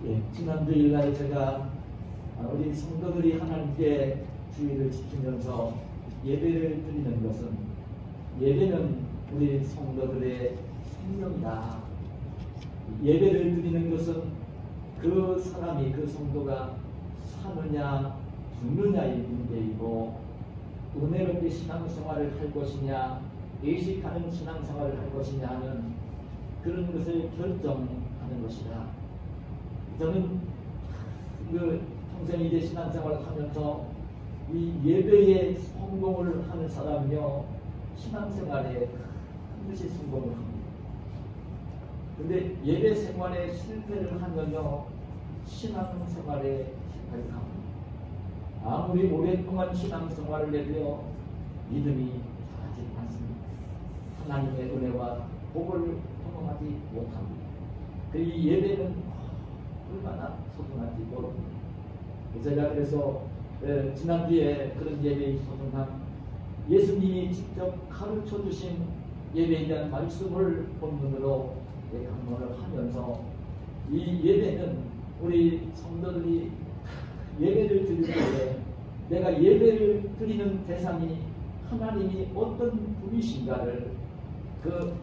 예, 지난 주일날 제가 우리 성도들이 하나님께 주의를 지키면서 예배를 드리는 것은, 예배는 우리 성도들의 생명이다. 예배를 드리는 것은 그 사람이, 그 성도가 사느냐 죽느냐의 문제이고, 은혜롭게 신앙생활을 할 것이냐 예식하는 신앙생활을 할 것이냐 하는 그런 것을 결정하는 것이다. 저는 평생 이제 신앙생활을 하면서 이 예배에 성공을 하는 사람이요, 신앙생활에 반드시 성공을 합니다. 근데 예배 생활에 실패를 하면요, 신앙생활에 실패를 합니다. 아무리 오랫동안 신앙생활을 해도요, 믿음이 자라지 않습니다. 하나님의 은혜와 복을 경험하지 못합니다. 이 예배는 얼마나 소중한지 모릅니다. 제가 그래서 지난주에 그런 예배의 소중함, 예수님이 직접 가르쳐 주신 예배에 대한 말씀을 본문으로 강론을 하면서, 이 예배는 우리 성도들이 예배를 드릴 때 내가 예배를 드리는 대상이 하나님이 어떤 분이신가를,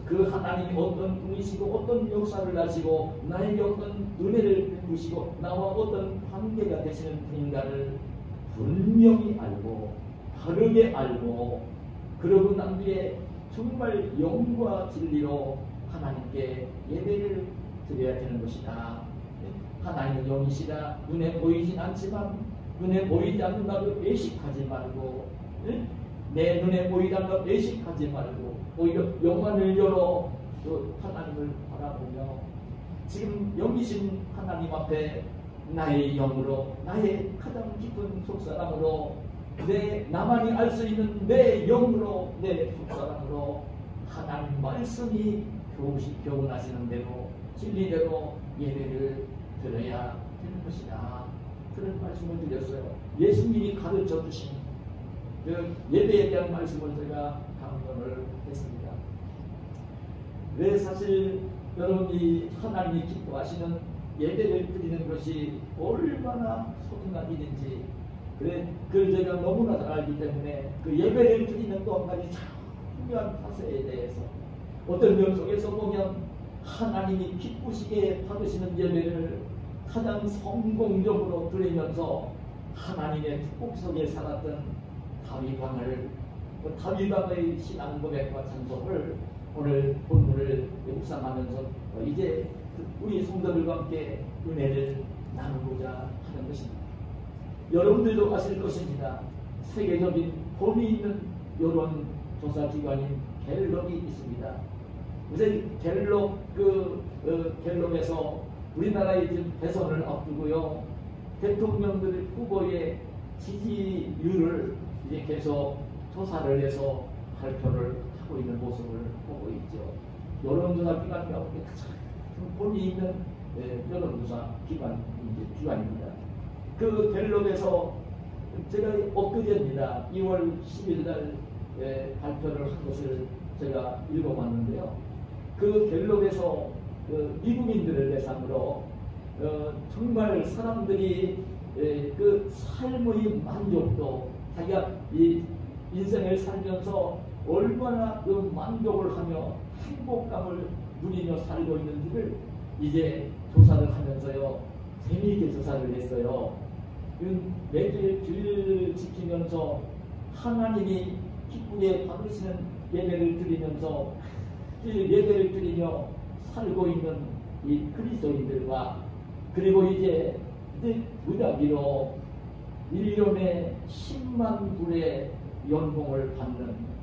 그 하나님이 어떤 분이시고 어떤 역사를 하시고 나에게 어떤 은혜를 베푸시고 나와 어떤 관계가 되시는 분인가를 분명히 알고 바르게 알고, 그러고 난 뒤에 정말 영과 진리로 하나님께 예배를 드려야 되는 것이다. 하나님은 영이시라. 눈에 보이진 않지만 눈에 보이지 않는 나도 외식하지 말고, 내 눈에 보이지 않는 나도 외식하지 말고, 오히려 영안을 열어 하나님을 바라보며 지금 영이신 하나님 앞에 나의 영으로, 나의 가장 깊은 속사람으로, 나만이 알 수 있는 내 영으로, 내 속사람으로 하나님 말씀이 교훈하시는 대로 진리대로 예배를 드려야 되는 것이다. 그런 말씀을 드렸어요. 예수님이 가르쳐 주신 그 예배에 대한 말씀을 제가 강론을 했습니다. 왜 사실 여러분이 하나님이 기뻐하시는 예배를 드리는 것이 얼마나 소중한 일인지, 그걸 제가 너무나 잘 알기 때문에 그 예배를 드리는 또 한 가지 중요한 파세에 대해서, 어떤 면 속에서 보면 하나님이 기쁘시게 받으시는 예배를 가장 성공적으로 드리면서 하나님의 축복 속에 살았던 다윗왕을, 다윗왕의 신앙 고백과 찬송을 오늘 본문을 묵상하면서 이제 우리 성도들과 함께 은혜를 나누고자 하는 것입니다. 여러분들도 아실 것입니다. 세계적인 본이 있는 여론조사기관인 갤럽이 있습니다. 요새 갤럽, 갤럽에서 우리나라의 지금 대선을 앞두고요, 대통령들 후보의 지지율을 이제 계속 조사를 해서 발표를 하고 있는 모습을 보고 있죠. 여론조사 기관이 가장 본이 있는 여론조사 기관입니다. 그 갤럽에서 제가 엊그제입니다. 2월 10일 날 발표를 한 것을 제가 읽어봤는데요. 그 갤럽에서 미국인들을 대상으로 정말 사람들이 그 삶의 만족도, 자기가 이 인생을 살면서 얼마나 그 만족을 하며 행복감을 누리며 살고 있는지를 이제 조사를 하면서요, 재미있게 조사를 했어요. 매일 주일 지키면서 하나님이 기쁘게 받으시는 예배를 드리면서 예배를 드리며 살고 있는 이 그리스도인들과, 그리고 이제 무작위로 1년에 10만 불의 연봉을 받는,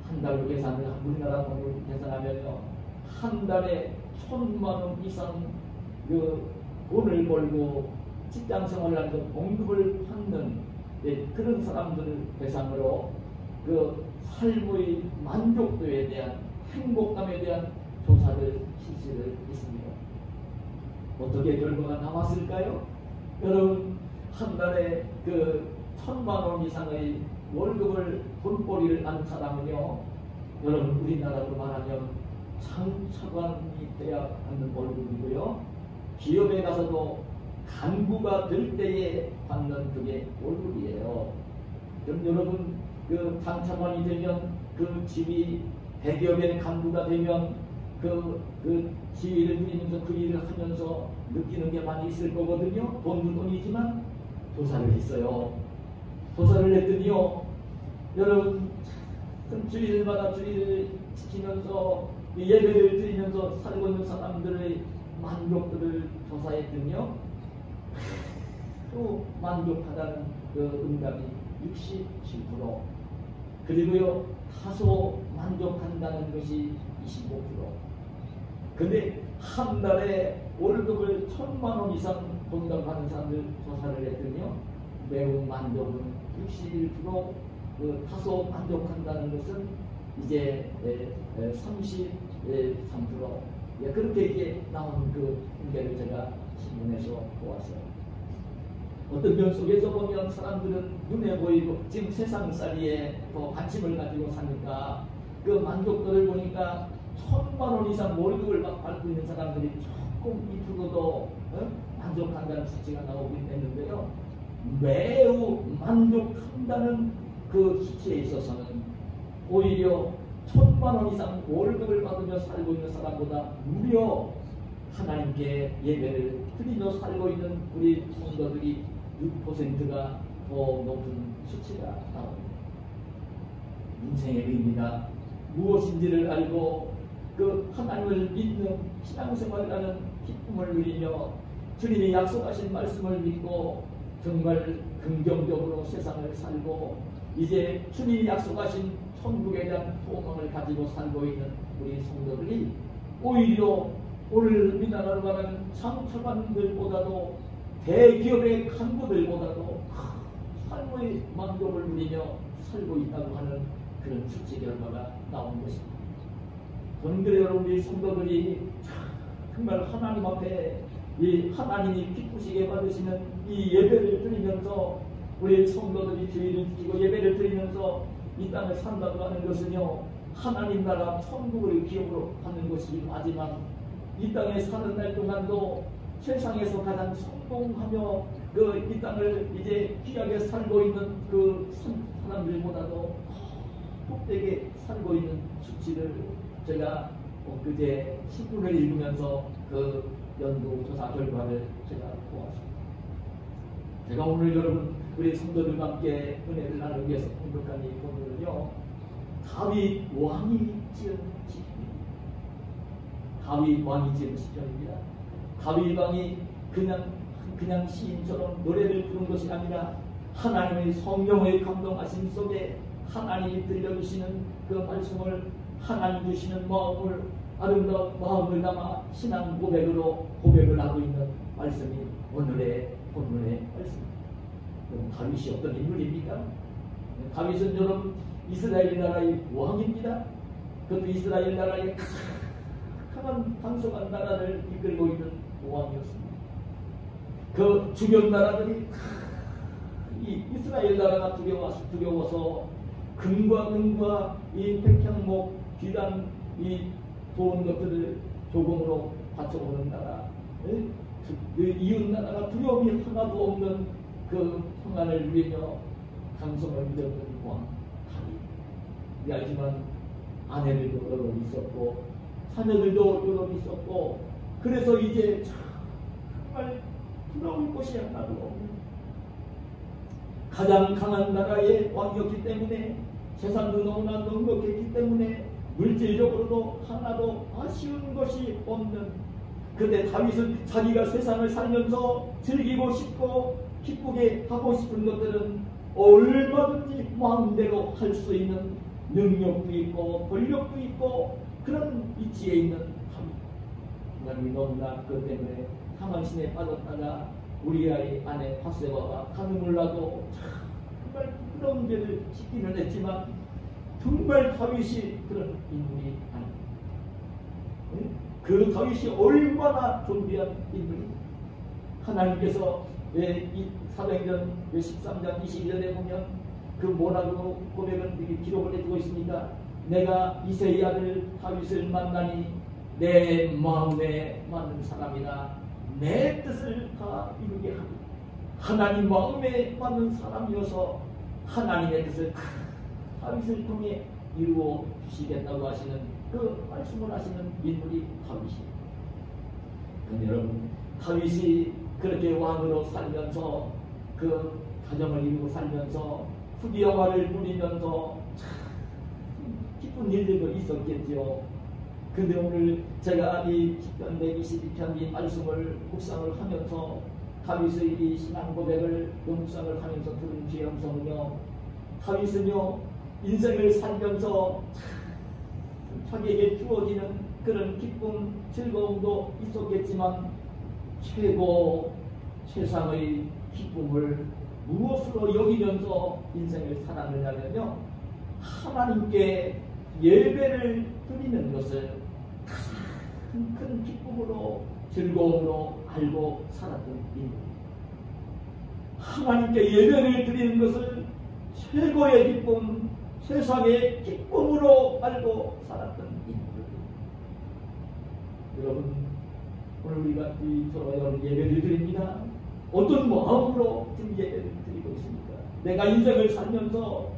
한 달로 계산을, 우리나라 돈으로 계산하면요, 한 달에 1,000만 원 이상 그 돈을 벌고 직장 생활을 하면서 봉급을 받는 그런 사람들을 대상으로 그 삶의 만족도에 대한, 행복감에 대한 조사를 실시를 했습니다. 어떻게 결과가 나왔을까요? 여러분, 한 달에 그 1,000만 원 이상의 월급을 돈벌이를 한 사람은요, 여러분 우리나라로 말하면 장차관이 돼야 하는 월급이고요, 기업에 가서도 간구가 될 때에 받는 그게 월급이에요. 그럼 여러분 그 장차관이 되면 그 집이 100여 개의 간구가 되면 그 지위를 누리면서 그 일을 하면서 느끼는 게 많이 있을 거거든요. 돈도 돈이지만 도사를 했어요. 도사를 했더니요. 여러분 주일마다 주일을 지키면서 예배를 드리면서 살고 있는 사람들의 만족들을 조사했더니요. 또 만족하다는 그 응답이 67%, 그리고요 다소 만족한다는 것이 25%. 근데 한 달에 월급을 1,000만 원 이상 본다고 하는 사람들 조사를 했더니요. 매우 만족은 61%, 그 다소 만족한다는 것은 이제 33%. 그렇게 이게 나온 그 통계를 제가 신문에서 보았어요. 어떤 면 속에서 보면 사람들은 눈에 보이고 지금 세상살이에 더 관심을 가지고 사니까 그 만족도를 보니까 1,000만 원 이상 월급을 받고 있는 사람들이 조금 2%도 만족한다는 수치가 나오긴 했는데요. 매우 만족한다는 그 수치에 있어서는 오히려 1,000만 원 이상 월급을 받으며 살고 있는 사람보다 무려 하나님께 예배를 드리며 살고 있는 우리 성도들이 6%가 더 높은 수치가 나옵니다. 인생의 의미가 무엇인지를 알고 그 하나님을 믿는 신앙생활이라는 기쁨을 누리며 주님이 약속하신 말씀을 믿고 정말 긍정적으로 세상을 살고 이제 주님이 약속하신 천국에 대한 소망을 가지고 살고 있는 우리 성도들이 오히려 오늘 우리나라로 가는 장차관들보다도 대기업의 간부들보다도 삶의 만족을 누리며 살고 있다고 하는 그런 수치 결과가 나온 것입니다. 저는 그래요. 우리 성도들이 정말 하나님 앞에 이 하나님이 기쁘시게 받으시는 이 예배를 드리면서 우리 성도들이 주의를 지키고 예배를 드리면서 이 땅을 산다고 하는 것은요, 하나님 나라 천국을 기업으로 하는 것이 마지막 이 땅에 사는 날 동안도 세상에서 가장 성공하며 이 땅을 이제 귀하게 살고 있는 그 사람들보다도 복되게 살고 있는 수치를 제가 그제 신문을 읽으면서 그 연구조사 결과를 제가 보았습니다. 제가 오늘 여러분 우리 성도들과 함께 은혜를 나누기 위해서 공독한 이 본문은요, 다윗 왕이 지은 시편입니다. 다윗 왕이 지은 시편입니다. 다윗 왕이 그냥 시인처럼 노래를 부른 것이 아니라 하나님의 성령의 감동하심 속에 하나님이 들려주시는 그 말씀을 하나님 주시는 마음을 아름다운 마음을 담아 신앙 고백으로 고백을 하고 있는 말씀이 오늘의 본문의 말씀입니다. 다윗이 어떤 인물입니까? 다윗은 여러분 이스라엘 나라의 왕입니다. 그것도 이스라엘 나라의 강한 강성한 나라를 이끌고 있는 왕이었습니다. 그 주변 나라들이 이 이스라엘 나라가 두려워서 금과 은과 이 백향목 귀한 이 좋은 것들을 조공으로 바쳐오는 나라, 그 이웃 나라가 두려움이 하나도 없는 그 평안을 누리며 강성을 누렸던 왕 다윗. 우리 알지만 아내들도 여러 있었고 자녀들도 여러 있었고, 그래서 이제 정말 부러울 것이 하나도 없는 가장 강한 나라의 왕이었기 때문에, 재산도 너무나 넉넉했기 때문에 물질적으로도 하나도 아쉬운 것이 없는, 그런데 다윗은 자기가 세상을 살면서 즐기고 싶고 기쁘게 하고 싶은 것들은 얼마든지 마음대로 할 수 있는 능력도 있고 권력도 있고 그런 위치에 있는 다윗. 하나님이 너무나 그것 때문에 상한심에 빠졌다가 우리의 아내 바세바가 가늠을 나도 정말 부끄러운 죄를 짓기는 했지만 정말 다윗이 그런 인물이 아닙니다. 그 다윗이 얼마나 존귀한 인물입니다. 하나님께서 이 사도행전 13장 21절에 보면 그 뭐라고 고백을 이렇게 기록을 해주고 있습니까? 내가 이새의 아들 다윗을 만나니 내 마음에 맞는 사람이라 내 뜻을 다 이루게 하고 하나님 마음에 맞는 사람이어서 하나님의 뜻을 다윗을 통해 이루어 주시겠다고 하시는 그 말씀을 하시는 인물이 다윗이에요. 그런데 여러분, 다윗이 그렇게 왕으로 살면서 그 가정을 이루고 살면서 후기영화를 누리면서 참 기쁜 일들도 있었겠죠. 근데 오늘 제가 이 10편 122편 이 말씀을 묵상을 하면서 다윗의 이 신앙 고백을 묵상을 하면서 들은 주의 음성은요, 다윗은요 인생을 살면서 자기에게 주어지는 그런 기쁨, 즐거움도 있었겠지만 최고 세상의 기쁨을 무엇으로 여기면서 인생을 살았느냐면요, 하나님께 예배를 드리는 것을 가장 큰 기쁨으로 즐거움으로 알고 살았던 인물. 하나님께 예배를 드리는 것을 최고의 기쁨, 세상의 기쁨으로 알고 살았던 인물. 여러분, 오늘 우리가 서로 여러분 예배를 드립니다. 어떤 마음으로 지금 예배를 드리고 있습니까? 내가 인생을 살면서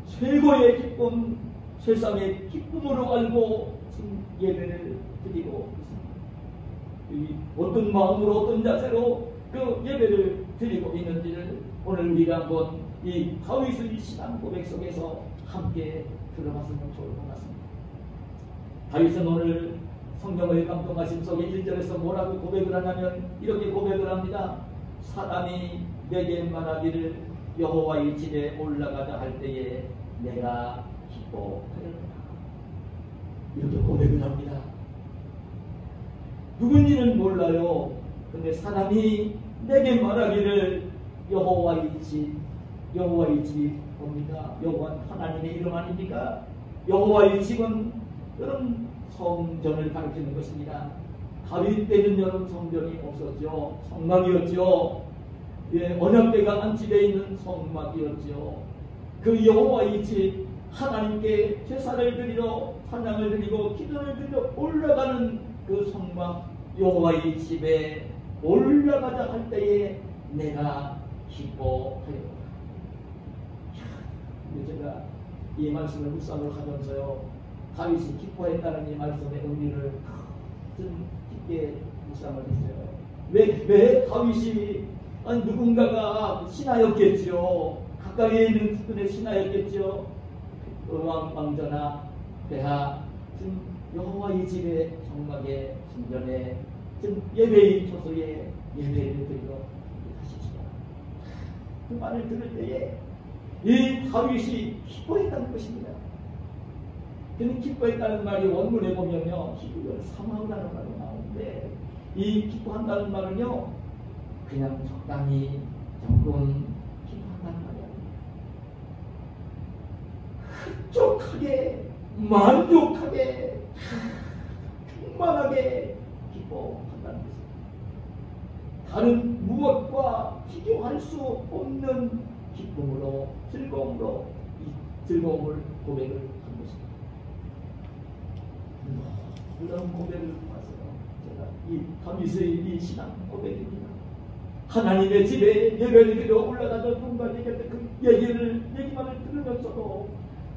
최고의 기쁨, 세상의 기쁨으로 알고 지금 예배를 드리고 있습니다. 어떤 마음으로 어떤 자세로 그 예배를 드리고 있는지를 오늘 우리가 한번 이 다윗의 신앙 고백 속에서 함께 들어봤으면 좋을 것 같습니다. 다윗은 오늘 성경의 감동하심 속에 1절에서 뭐라고 고백을 하냐면 이렇게 고백을 합니다. 사람이 내게 말하기를 여호와의 집에 올라가자 할 때에 내가 기뻐하리로다. 이렇게 고백을 합니다. 누군지는 몰라요. 근데 사람이 내게 말하기를 여호와의 집이 뭡니까? 여호와는 하나님의 이름 아닙니까? 여호와의 집은 여러분 성전을 가리키는 것입니다. 다윗 때는 여러분 성전이 없었죠. 성막이었죠. 예, 언약궤가 안치되어 있는 성막이었죠. 그 여호와의 집, 하나님께 제사를 드리러 찬양을 드리고 기도를 드리러 올라가는 그 성막 여호와의 집에 올라가자 할 때에 내가 기뻐하였다. 제가 이 말씀을 묵상을 하면서요, 다윗이 기뻐했다는 이 말씀의 의미를 좀 깊게 묵상을 했어요. 왜 다윗이 누군가가 신하였겠죠. 가까이에 있는 측근의 신하였겠죠. 왕전하 폐하 지금 여호와의 집에 성막에 신전에 지금 예배의 초소에 예배를 드리러 하십시오. 그 말을 들을 때에 이 다윗이 기뻐했다는 것입니다. 그는 기뻐했다는 말이 원문에 보면요, 히브리어로 사마우라는 말이 나오는데 이 기뻐한다는 말은요 그냥 적당히 조금 기뻐한다는 말이 아니에요. 흡족하게 만족하게 충만하게 기뻐한다는 것입니다. 다른 무엇과 비교할 수 없는 기쁨으로 즐거움으로 이 즐거움을 고백을 한 것입니다. 그런 고백을 봐서요, 제가 이 다윗의 이 신앙 고백입니다. 하나님의 집에 예배를 드려 올라가서 누군가 얘기할 때 그 얘기만을 들으면서도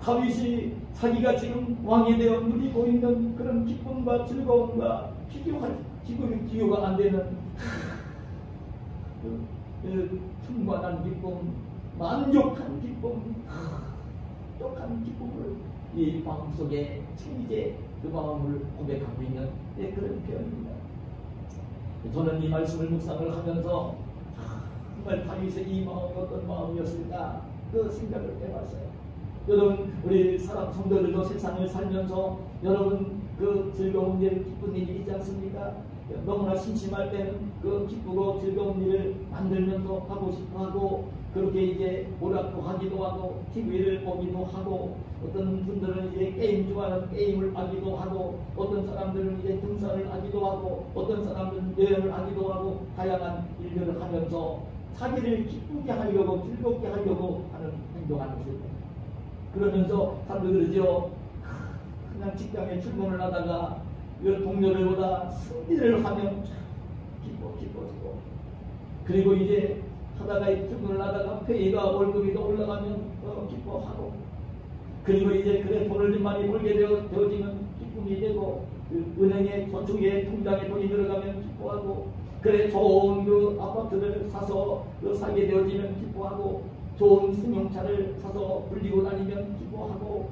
다윗이 자기가 지금 왕이 되어 누리고 있는 그런 기쁨과 즐거움과 비교가 안 되는 그 충만한 기쁨, 만족한 기쁨, 만족한 기쁨을 이 마음속에 이제 그 마음을 고백하고 있는 그런 표현입니다. 저는 이 말씀을 묵상을 하면서 정말 다윗의 이 마음이 어떤 마음이었을까 그 생각을 해봤어요. 여러분, 우리 성도들도 세상을 살면서 여러분 그 즐거운 일, 기쁜 일이 있지 않습니까? 너무나 심심할 때는 그 기쁘고 즐거운 일을 만들면서 하고 싶어하고 그렇게 이제 오락도 하기도 하고 TV를 보기도 하고 어떤 분들은 이제 게임 좋아하는 게임을 하기도 하고 어떤 사람들은 이제 등산을 하기도 하고 어떤 사람들은 여행을 하기도 하고 다양한 일들을 하면서 자기를 기쁘게 하려고 즐겁게 하려고 하는 행동하는 것입니다. 그러면서 사람들이 그러죠. 그냥 직장에 출근을 하다가 동료들보다 승리를 하면 기뻐. 기뻐지고, 그리고 이제 하다가 출근을 하다가 페이가 월급이 더 올라가면 기뻐하고, 그리고 이제 그래 돈을 좀 많이 벌게 되어지면 기쁨이 되고, 그 은행에 저축에 통장에 돈이 들어가면 기뻐하고, 그래 좋은 그 아파트를 사서 살게 되어지면 기뻐하고, 좋은 승용차를 사서 불리고 다니면 기뻐하고,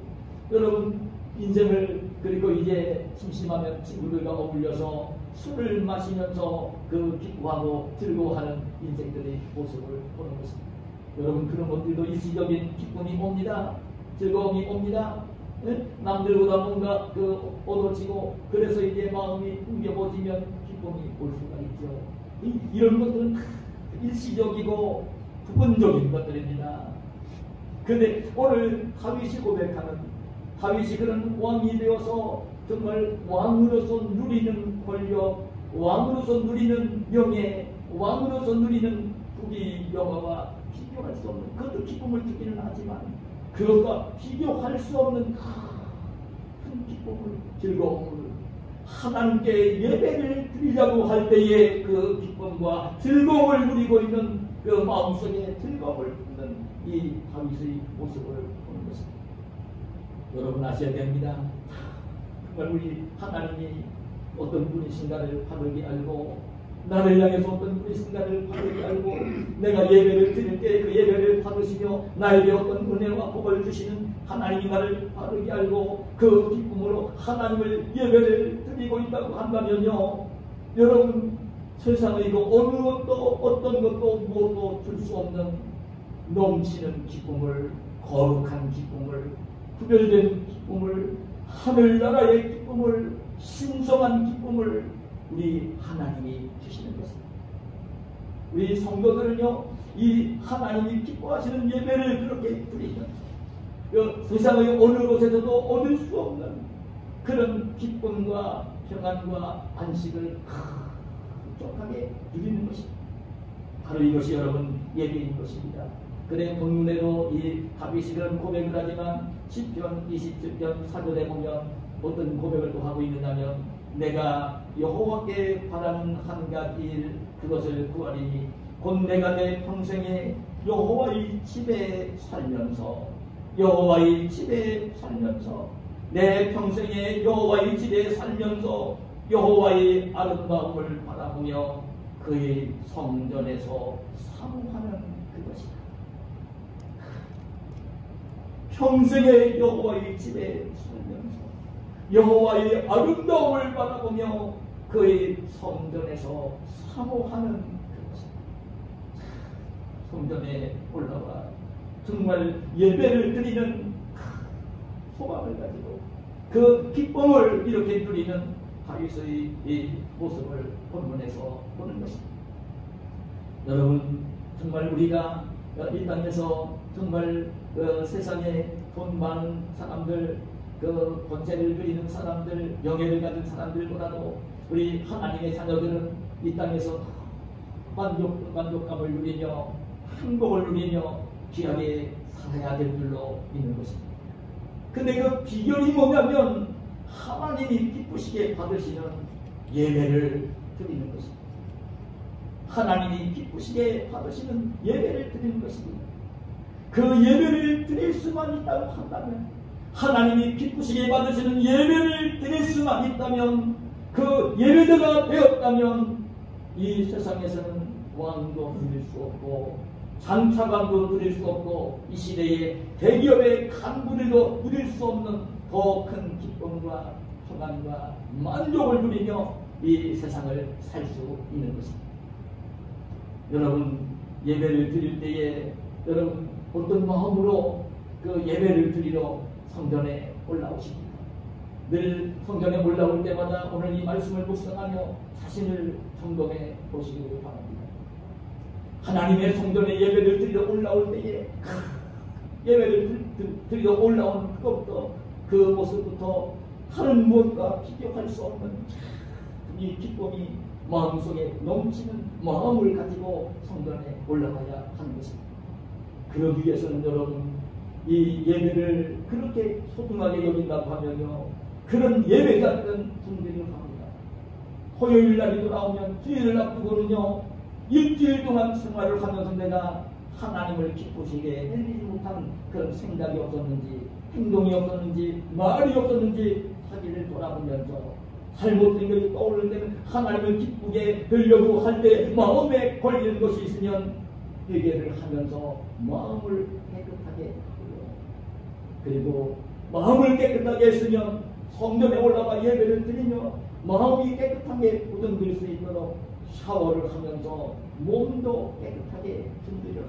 여러분 인생을 그리고 이제 심심하면 친구들과 어울려서 술을 마시면서 그 기뻐하고 즐거워하는 인생들의 모습을 보는 것입니다. 여러분 그런 것들도 일시적인 기쁨이 옵니다. 즐거움이 옵니다. 네? 남들보다 뭔가 얻어지고 그래서 이제 마음이 흥겨워지면 기쁨이 올 수가 있죠. 이런 것들은 일시적이고 부분적인 것들입니다. 그런데 오늘 다윗이 고백하는, 다윗이 그런 왕이 되어서 정말 왕으로서 누리는 권력, 왕으로서 누리는 명예, 왕으로서 누리는 부귀 영화와 비교할 수 없는, 그것도 기쁨을 주기는 하지만 그것과 비교할 수 없는 큰 기쁨을, 즐거움을, 하나님께 예배를 드리려고 할 때의 그 기쁨과 즐거움을 누리고 있는 그 마음속에 즐거움을 품는 이 다윗의 모습을 보는 것입니다. 여러분 아셔야 됩니다. 정말 우리 하나님이 어떤 분이신가를 바르게 알고, 나를 향해서 어떤 분이신가를 바르게 알고, 내가 예배를 드릴 때 그 예배를 받으시며 나에게 어떤 은혜와 복을 주시는 하나님이 나를 바르게 알고 그 기쁨으로 하나님을 예배를 드리고 있다고 한다면요, 여러분 세상의 어느 것도 어떤 것도 무엇도 줄 수 없는 넘치는 기쁨을, 거룩한 기쁨을, 구별된 기쁨을, 하늘나라의 기쁨을, 신성한 기쁨을 우리 하나님이 주시는 것입니다. 우리 성도들은요, 이 하나님이 기뻐하시는 예배를 그렇게 드리면 세상의 어느 곳에서도 얻을 수 없는 그런 기쁨과 평안과 안식을 촉촉하게 누리는 것입니다. 바로 이것이 여러분 예배인 것입니다. 그래 본문에도 이 다윗이 그런 고백을 하지만 시편 27편 4절에 보면 어떤 고백을 또 하고 있느냐면, 내가 여호와께 바라는 한 가지 일 그것을 구하리니 곧 내가 내 평생에 여호와의 집에 살면서, 여호와의 집에 살면서, 내 평생에 여호와의 집에 살면서 여호와의 아름다움을 바라보며 그의 성전에서 사모하는 그것이다. 평생에 여호와의 집에 살면서 여호와의 아름다움을 바라보며 그의 성전에서 사모하는 그것이다. 성전에 올라와 정말 예배를 드리는 소망을 가지고 그 기쁨을 이렇게 누리는 다윗의 이 모습을 본문에서 보는 것입니다. 여러분 정말 우리가 이 땅에서 정말 세상에 돈 많은 사람들, 그 권세를 누리는 사람들, 명예를 가진 사람들보다도 우리 하나님의 자녀들은 이 땅에서 만족감을 누리며 행복을 누리며 귀하게 살아야 될 줄로 믿는 것입니다. 근데 그 비결이 뭐냐면 하나님이 기쁘시게 받으시는 예배를 드리는 것입니다. 하나님이 기쁘시게 받으시는 예배를 드리는 것입니다. 그 예배를 드릴 수만 있다고 한다면, 하나님이 기쁘시게 받으시는 예배를 드릴 수만 있다면, 그 예배자가 되었다면 이 세상에서는 왕도 누릴 수 없고 장차관도 누릴 수 없고 이 시대의 대기업의 간부들도 누릴 수 없는 더 큰 기쁨과 평안과 만족을 누리며 이 세상을 살 수 있는 것입니다. 여러분 예배를 드릴 때에 여러분 어떤 마음으로 그 예배를 드리러 성전에 올라오십니까? 늘 성전에 올라올 때마다 오늘 이 말씀을 묵상하며 자신을 점검해 보시기 바랍니다. 하나님의 성전에 예배를 드리러 올라올 때에 예배를 드리러 올라온 그것부터 그 모습부터 다른 무엇과 비교할 수 없는 이 기쁨이 마음속에 넘치는 마음을 가지고 성전에 올라가야 하는 것입니다. 그러기 위해서는 여러분 이 예배를 그렇게 소중하게 여긴다고 하면요, 그런 예배자들은 분별을 합니다. 토요일 날이 돌아오면 주일을 앞두고는요, 일주일 동안 생활을 하면서 내가 하나님을 기쁘시게 해드리지 못한 그런 생각이 없었는지, 행동이 없었는지, 말이 없었는지 자기를 돌아보면서 잘못된 것이 떠오를 때는 하나님을 기쁘게 하려고 할 때 마음에 걸리는 것이 있으면 회개를 하면서 마음을 깨끗하게 하고요. 그리고 마음을 깨끗하게 했으면 성전에 올라가 예배를 드리며 마음이 깨끗하게 굳은들 수 있도록 샤워를 하면서 몸도 깨끗하게 준비를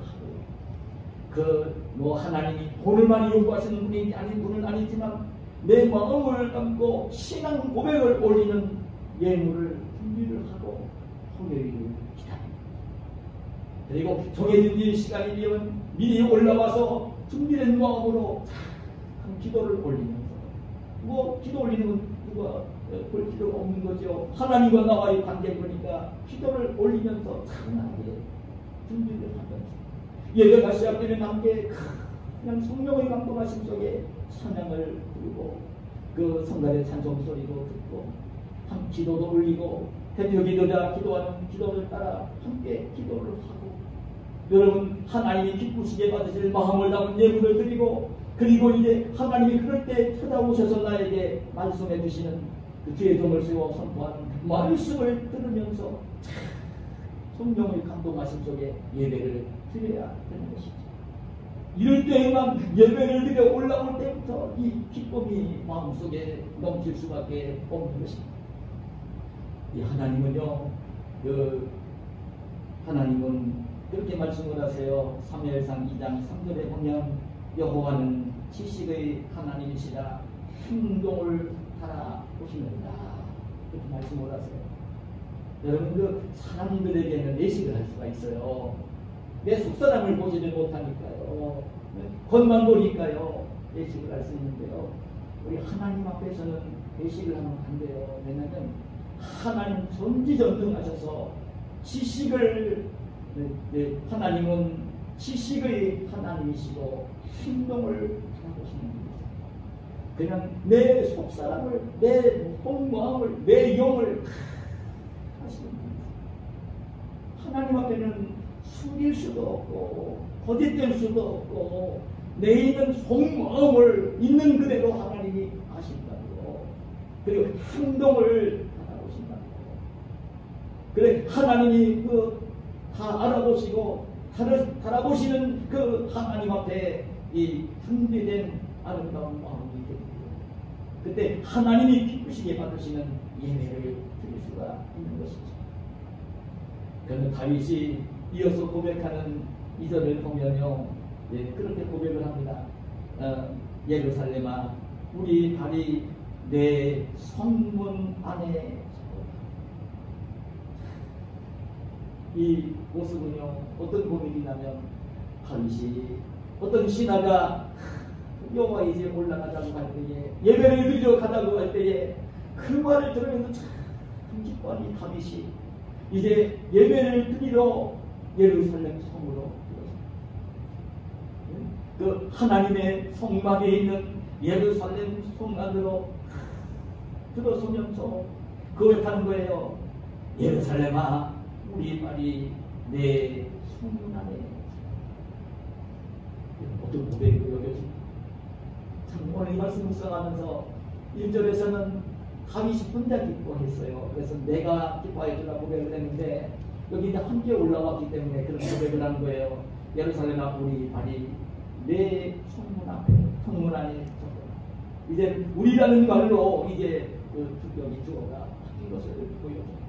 하고요. 하나님이 돈을 많이 요구하시는 분이 아닌 분은 아니지만 내 마음을 담고 신앙 고백을 올리는 예물을 준비를 하고 토요일을 기다립니다. 그리고 정해진 시간이 되면 미리 올라와서 준비된 마음으로 참 기도를 올리면서 기도 올리는 건 누가 볼 필요가 없는 거죠. 하나님과 나와의 관계니까 기도를 올리면서 차분하게 준비를 하면서 예배가 시작되는 함께 그냥 성령의 감동하심 속에 찬양을 부르고 그 성가대 찬송 소리도 듣고 한 기도도 올리고 대표 기도자 기도하는 기도를 따라 함께 기도를 하고 여러분 하나님이 기쁘시게 받으실 마음을 담은 예물을 드리고 그리고 이제 하나님이 그럴 때 찾아오셔서 나에게 말씀해 주시는 그 주의 종을 세워 선포하는 말씀을 들으면서 성령의 감동하심 속에 예배를 드려야 되는 것이죠. 이럴 때에만 예배를 드려 올라올 때부터 이 기쁨이 마음속에 넘칠 수밖에 없는 것입니다. 이 하나님은요, 하나님은 그렇게 말씀을 하세요. 사무엘상 2장 3절에 보면 여호와는 지식의 하나님이시라 행동을 따라보시는다. 그렇게 말씀을 하세요. 여러분 사람들에게는 내식을 할 수가 있어요. 내 속사람을 보지를 못하니까요. 겉만 보니까요. 내식을 할 수 있는데요. 우리 하나님 앞에서는 내식을 하면 안 돼요. 왜냐하면 하나님 전지전능하셔서 지식을 하나님은 지식의 하나님이시고 행동을 바라보시는 분이세요. 그냥 내 속사람을, 내 속마음을, 내 영을 하시는 분이세요. 하나님 앞에는 숨길 수도 없고 거짓될 수도 없고 내 있는 속마음을 있는 그대로 하나님이 아신다고요. 그리고 행동을 바라보신다고요. 그래 하나님이 다 알아보시고 바라보시는 그 하나님 앞에 이 준비된 아름다운 마음이 됩니다. 그때 하나님이 기쁘시게 받으시는 예배를 드릴 수가 있는 것이죠. 그는 다윗이 이어서 고백하는 2절을 보면요, 그렇게 고백을 합니다. 예루살렘아, 우리 발이 내 성문 안에 이 모습은요, 어떤 고백이냐면 다윗이 어떤 신하가 여호와 이제 올라가자고 할 때에 예배를 드리러 가자고 할 때에 그 말을 들으면서 참 기뻐하는 이 다윗이 이제 예배를 드리러 예루살렘 성으로 들어섭니다. 그 하나님의 성막에 있는 예루살렘 성 안으로 들어서면서 고백하는 거예요. 예루살렘아, 우리 발이 내 성문 안에. 어떤 고백으로 여겨집니다. 참 오늘 이 말씀 묵상하면서 1절에서는 다윗이 혼자 기뻐했어요. 그래서 내가 기뻐해 주라 고백을 했는데 여기 이제 함께 올라왔기 때문에 그런 고백을 한 거예요. 예루살렘아, 우리 발이 내 성문 앞에, 성문 안에 섰다. 이제 우리라는 말로 이제 그 주격이 주어가 바뀐 것을 보여줍니다.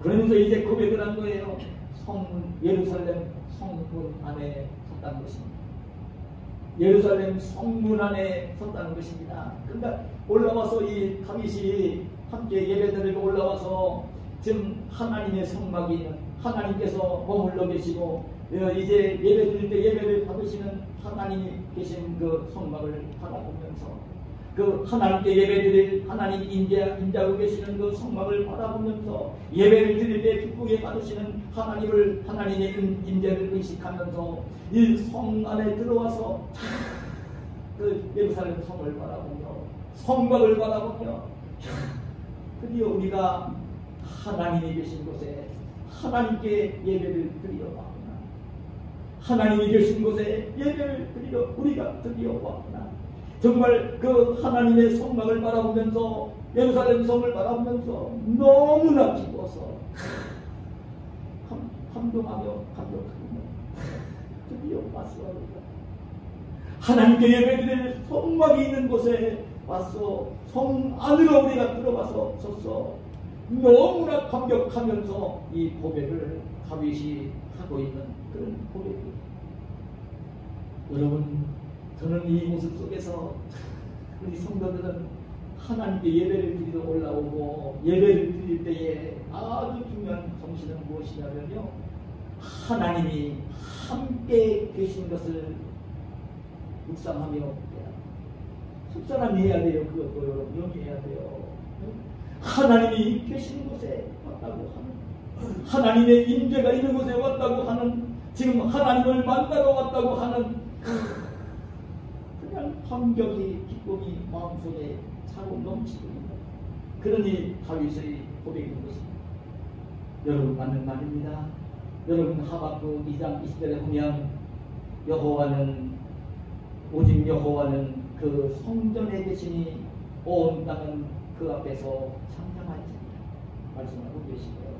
그러면서 이제 고백을 한 거예요. 예루살렘 성문 안에 섰다는 것입니다. 예루살렘 성문 안에 섰다는 것입니다. 그러니까 올라와서 이 다윗이 함께 예배드리고 올라와서 지금 하나님의 성막이 있는 하나님께서 머물러 계시고 이제 예배드릴 때 예배를 받으시는 하나님이 계신 그 성막을 바라보면서 그 하나님께 예배드릴 하나님 임재하고 계시는 그 성막을 바라보면서 예배를 드릴 때 기쁘게 받으시는 하나님의 임재를 의식하면서 이 성 안에 들어와서 그 예루살렘 성을 바라보며 성막을 바라보며 드디어 우리가 하나님이 계신 곳에 하나님께 예배를 드리러 왔구나. 하나님이 계신 곳에 예배를 드리러 우리가 드디어 왔구나. 정말 그 하나님의 성막을 바라보면서 예루살렘 성을 바라보면서 너무나 기뻐서 감동하며 감격하며 드디어 왔어. 하나님께 예배드릴 성막이 있는 곳에 왔어. 성 안으로 우리가 들어가서 섰어. 너무나 감격하면서 이 고백을 다윗이 하고 있는 그런 고백이에요. 여러분, 저는 이 모습 속에서 우리 성도들은 하나님께 예배를 드리러 올라오고 예배를 드릴 때에 아주 중요한 정신은 무엇이냐면요, 하나님이 함께 계신 것을 묵상하며 속사람이 해야 돼요. 그것도 영위해야 돼요. 하나님이 계신 곳에 왔다고 하는, 하나님의 임재가 있는 곳에 왔다고 하는, 지금 하나님을 만나러 왔다고 하는 그냥 감격이, 기쁨이 마음속에 차고 넘치고 있는, 그러니 다윗의 고백인 것입니다. 여러분, 맞는 말입니다. 여러분, 하박국 2장 20절에 보면 여호와는, 오직 여호와는 그 성전에 계시니 온 땅은 그 앞에서 창장하였습니다. 말씀하고 계시고요.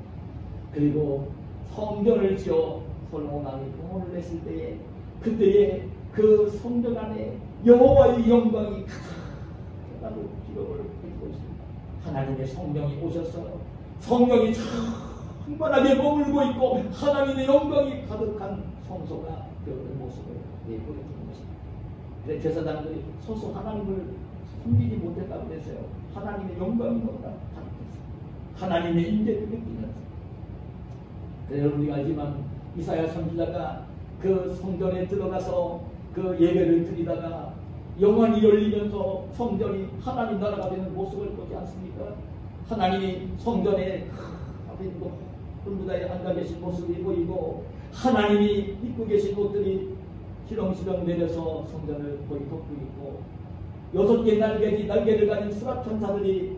그리고 성전을 지어 솔로몬 왕이 공헌을 했을 때에, 그때에 그 성전 안에 여호와의 영광이 가득하다고 기록을 해주고 있습니다. 하나님의 성령이 오셔서 성령이 충만하게 머물고 있고 하나님의 영광이 가득한 성소가 그 모습을 보여주는 것입니다. 그래서 제사장들이 소수 하나님을 숨기지 못했다고 그랬어요. 하나님의 영광이 너무나 가득했어요. 하나님의 임재를 느끼면서. 그래서 우리가 알지만 이사야 선지자가 그 성전에 들어가서 그 예배를 드리다가 영안이 열리면서 성전이 하나님 나라가 되는 모습을 보지 않습니까? 하나님이 성전에 본부다에 앉아 계신 모습이 보이고 하나님이 입고 계신 옷들이 시렁시렁 내려서 성전을 거의 덮고 있고 6개의 날개를 가진 수락천사들이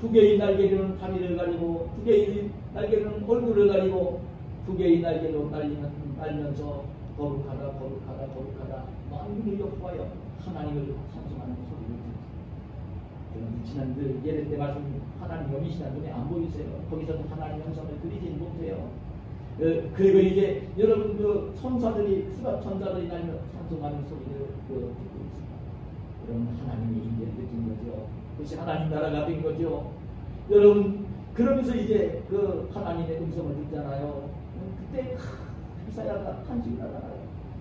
2개의 날개로는 다리를 가리고 2개의 날개로는 얼굴을 가리고 2개의 날개로 날면서 거룩하다 거룩하다 거룩하다 만군의 여호와여 하나님을 찬송하는 소리를 들었습니다. 지난들 예배 때 말씀 하나님 영이시나 눈에 안 보이세요? 거기서도 하나님 형상을 그리지 못해요. 그리고 이제 여러분 그 천사들이 수락천사들이 날며 찬송하는 소리를 듣고 있습니다. 여러분, 하나님의 임재를 느낀 거죠. 그것이 하나님 나라가 된 거죠. 여러분, 그러면서 이제 그 하나님의 음성을 듣잖아요. 그때 이사야가 탄식을 하잖아요.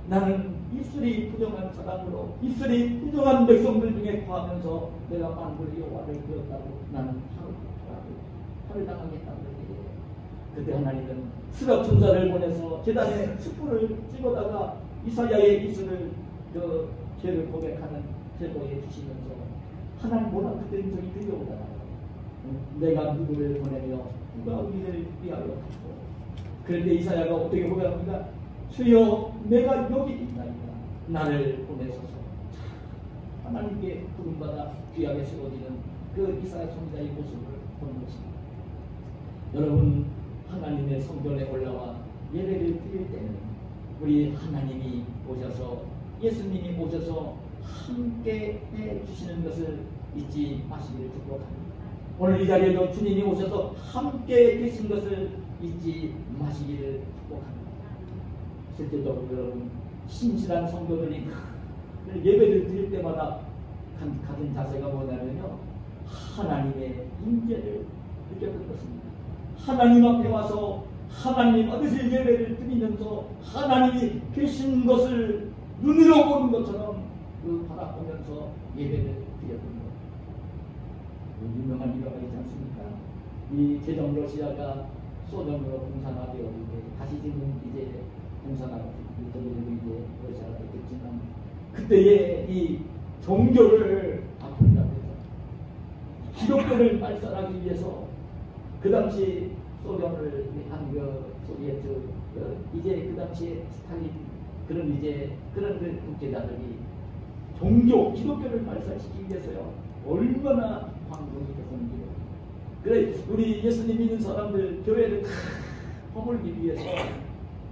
나는 입술이 부정한 사람으로 입술이 부정한 백성들 중에 거하면서 내가 만물 여호와를 배웠다고 나는 화를 당하겠다고 그래요. 그때 하나님은 수락천사를 보내서 제단에 숯불을 찍어다가 이사야의 입술을 그 죄를 고백하는 제보해 주시면서 하나님 보다 그때 음성이 들려오잖아요. 내가 누구를 보내며 누가 우리를 위하여 갔고, 그런데 이사야가 어떻게 고백합니까? 주여 내가 여기 있나이다. 나를 보내소서. 하나님께 부름받아 귀하게 세워지는 그 이사야 선지자의 모습을 본 것입니다. 여러분, 하나님의 성전에 올라와 예배를 드릴 때는 우리 하나님이 오셔서, 예수님이 오셔서 함께 해주시는 것을 잊지 마시기를 축복합니다. 오늘 이 자리에도 주님이 오셔서 함께 계신 것을 잊지 마시기를 축복합니다. 실제적으로 여러분, 신실한 성도들이 예배를 드릴 때마다 가진 자세가 뭐냐면요, 하나님의 임재를 느꼈던 것입니다. 하나님 앞에 와서 하나님 아버지의 예배를 드리면서 하나님이 계신 것을 눈으로 보는 것처럼 그 바라보면서 예배를 드렸던 것. 유명한 일화가 있지 않습니까? 이 제정 러시아가 소련으로 공산화되어 있을 때, 다시 지금 이제 공산화가 되고 이제 러시아가 됐겠지만, 그때의 이 종교를 바꾼다고 해서 기독교를 발전하기 위해서 그 당시 소련을 한 그 소비에트 이제 그 당시에 스탈린 그런 국제자들이 종교 기독교를 발전시키기 위해서요 얼마나 광분이 됐었는지요. 그래 우리 예수님 믿는 사람들 교회를 다 허물기 위해서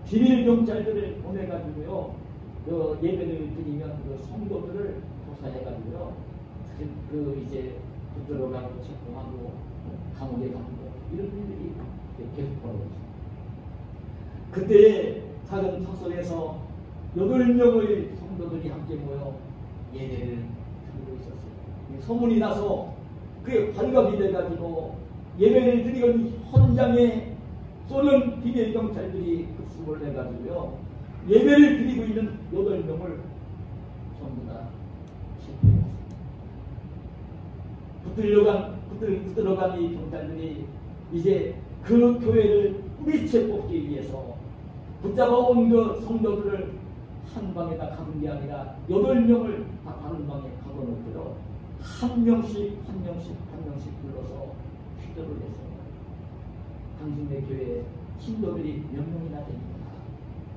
비밀 경찰들을 보내가지고요. 그 예배를 드리면 그 성도들을 조사해가지고요. 그 이제 붙들어가고 체포하고 감옥에 가고 이런 일들이 계속 벌어졌습니다. 그때 작은 탑석에서 8명의 성도들이 함께 모여 예배를 드리고 있었어요. 소문이 나서 그게 발각이 돼가지고 예배를 드리는 현장에 쏘는 비밀 경찰들이 급습을 해가지고요. 예배를 드리고 있는 8명을 전부 다 체포했습니다. 붙들어간 이 경찰들이 이제 그 교회를 뿌리채 뽑기 위해서 붙잡아온 그 성도들을 한 방에다 가둔 게 아니라 8명을 다 다른 방에 가둬놓고요. 한 명씩 불러서 기도를 했어요. 당신네 교회 신도들이 몇 명이나 됩니까?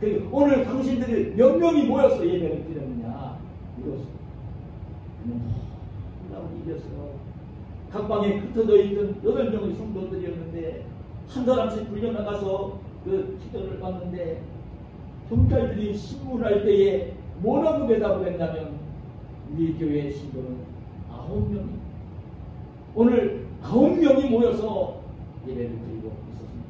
그리고 오늘 당신들이 몇 명이 모여서 예배를 드렸느냐? 이것을 그냥 놀라운 일이었어요. 각 방에 흩어져 있던 8명의 성도들이었는데 한 사람씩 불려나가서 그 기도를 받는데 경찰들이 신문할 때에 뭐라고 대답을 했냐면 우리 교회의 신도는 9명이 오늘 9명이 모여서 예배를 드리고 있었습니다.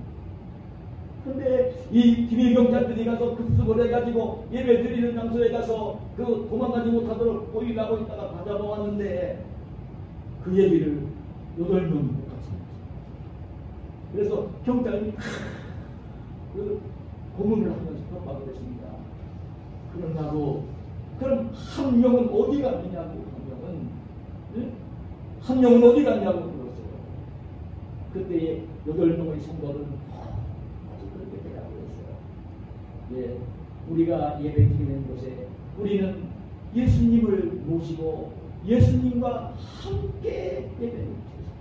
그런데 이 비밀 경찰들이 가서 급습을 해가지고 예배 드리는 장소에 가서 그 도망가지 못하도록 보이라고 있다가 가져보았는데 그 얘기를 8명이 똑같이 했어요. 그래서 경찰이 그 고문을 하면서 협박을 했습니다. 그러냐고 그럼 한 명은 어디 갔느냐고 한 명은 어디 갔냐고 물었어요. 그때 8명의 성도들은 아주 그렇게 대답을 했어요. 예, 우리가 예배 드리는 곳에 우리는 예수님을 모시고 예수님과 함께 예배를 드렸습니다.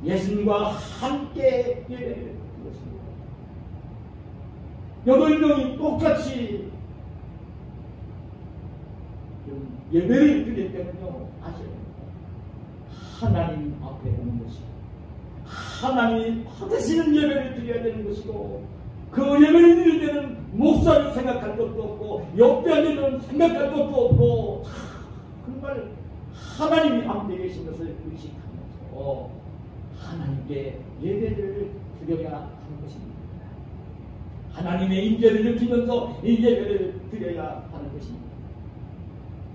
예수님과 함께 예배를 드렸습니다. 8명이 똑같이 예배를 드릴 때는요, 아셔야 됩니다. 하나님 앞에 오는 것이고, 하나님이 받으시는 예배를 드려야 되는 것이고, 그 예배를 드릴 때는 목사를 생각할 것도 없고, 옆에 앉는 생각할 것도 없고, 정말 하나님이 앞에 계신 것을 의식하면서 하나님께 예배를 드려야 하는 것입니다. 하나님의 임재를 느끼면서 이 예배를 드려야 하는 것입니다.